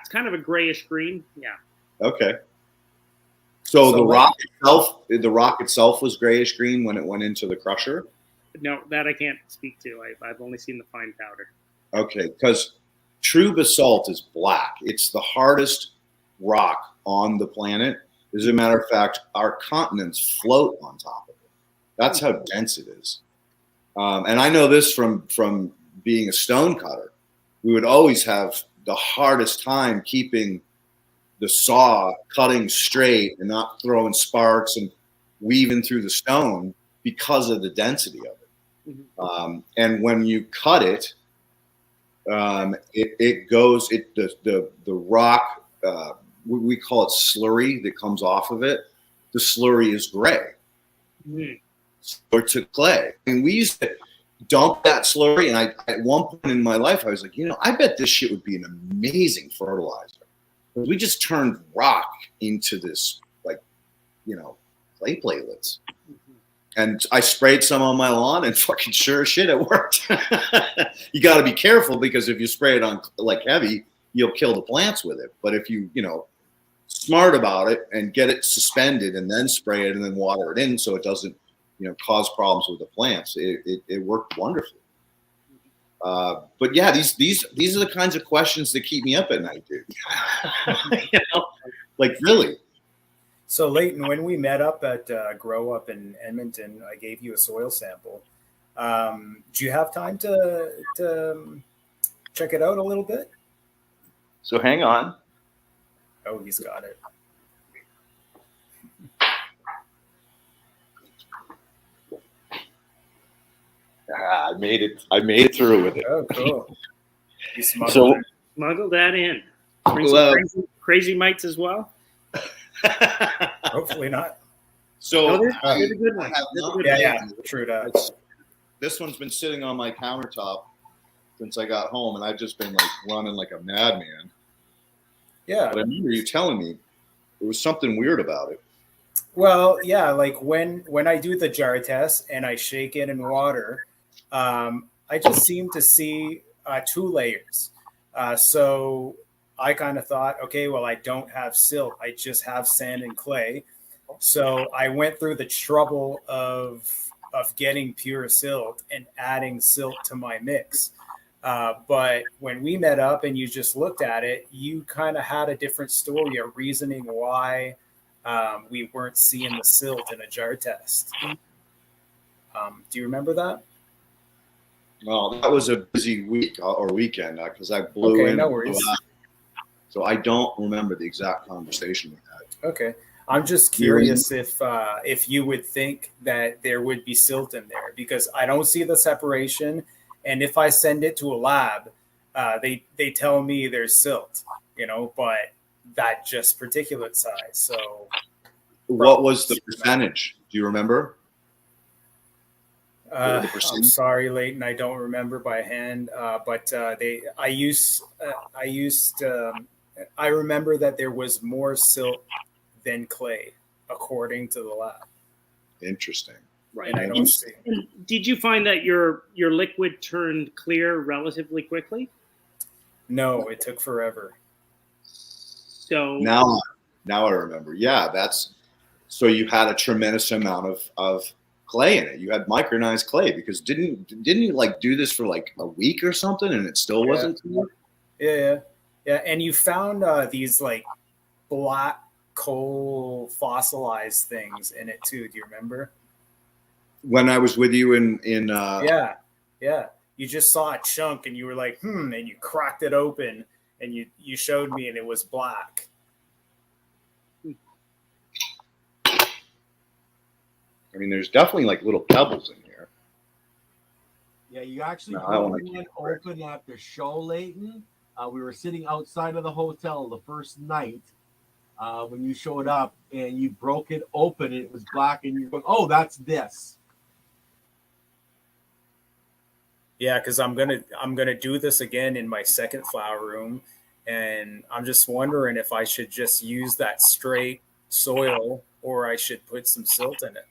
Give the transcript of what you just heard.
it's kind of a grayish green. Yeah. Okay. So the rock itself was grayish green when it went into the crusher? No, that I can't speak to. I've only seen the fine powder. Okay, because true basalt is black. It's the hardest rock on the planet. As a matter of fact, our continents float on top of it. That's how dense it is. And I know this from being a stone cutter. We would always have the hardest time keeping the saw cutting straight and not throwing sparks and weaving through the stone because of the density of it. Mm-hmm. And when you cut it, it goes, the rock, we call it slurry that comes off of it. The slurry is gray. Mm-hmm. Or to clay. And we used to dump that slurry. And at one point in my life, I was like, I bet this shit would be an amazing fertilizer. But we just turned rock into this, clay platelets. Mm-hmm. And I sprayed some on my lawn, and fucking sure as shit, it worked. You got to be careful, because if you spray it on heavy, you'll kill the plants with it. But if you, smart about it and get it suspended and then spray it and then water it in so it doesn't, cause problems with the plants, it worked wonderfully. But yeah, these are the kinds of questions that keep me up at night, dude. Really. So Leighton, when we met up at Grow Up in Edmonton, I gave you a soil sample. Do you have time to check it out a little bit? So hang on. Oh, he's got it. I made it through with it. Oh, cool. You smuggled that in. Crazy mites as well? Hopefully not. So they're the good ones. Yeah, true that. This one's been sitting on my countertop since I got home, and I've just been running like a madman. Yeah. But I remember you telling me there was something weird about it. Well, yeah, when I do the jar test and I shake it in water, I just seem to see 2 layers. So I kind of thought, okay, well, I don't have silt. I just have sand and clay. So I went through the trouble of getting pure silt and adding silt to my mix. But when we met up and you just looked at it, you kind of had a different story, a reasoning why we weren't seeing the silt in a jar test. Do you remember that? No, that was a busy week or weekend because I blew in. No worries. So I don't remember the exact conversation we had. Okay. I'm just curious if you would think that there would be silt in there, because I don't see the separation. And if I send it to a lab, they tell me there's silt, but that just particulate size. So what was the percentage? Do you remember? I'm sorry, Leighton, I don't remember by hand, but I remember that there was more silt than clay, according to the lab. Interesting. Right. And did you find that your liquid turned clear relatively quickly? No, it took forever. So now I remember. Yeah, so you had a tremendous amount of clay in it. You had micronized clay, because didn't you do this for a week or something and it still wasn't clear? Yeah. And you found these black coal fossilized things in it too. Do you remember? When I was with you in Yeah. You just saw a chunk and you were like, and you cracked it open and you showed me and it was black. I mean, there's definitely little pebbles in here. Yeah, you actually open at the show, Leighton. We were sitting outside of the hotel the first night when you showed up, and you broke it open and it was black, and you're going, "Oh, that's this." Yeah, because I'm gonna do this again in my second flower room, and I'm just wondering if I should just use that straight soil or I should put some silt in it.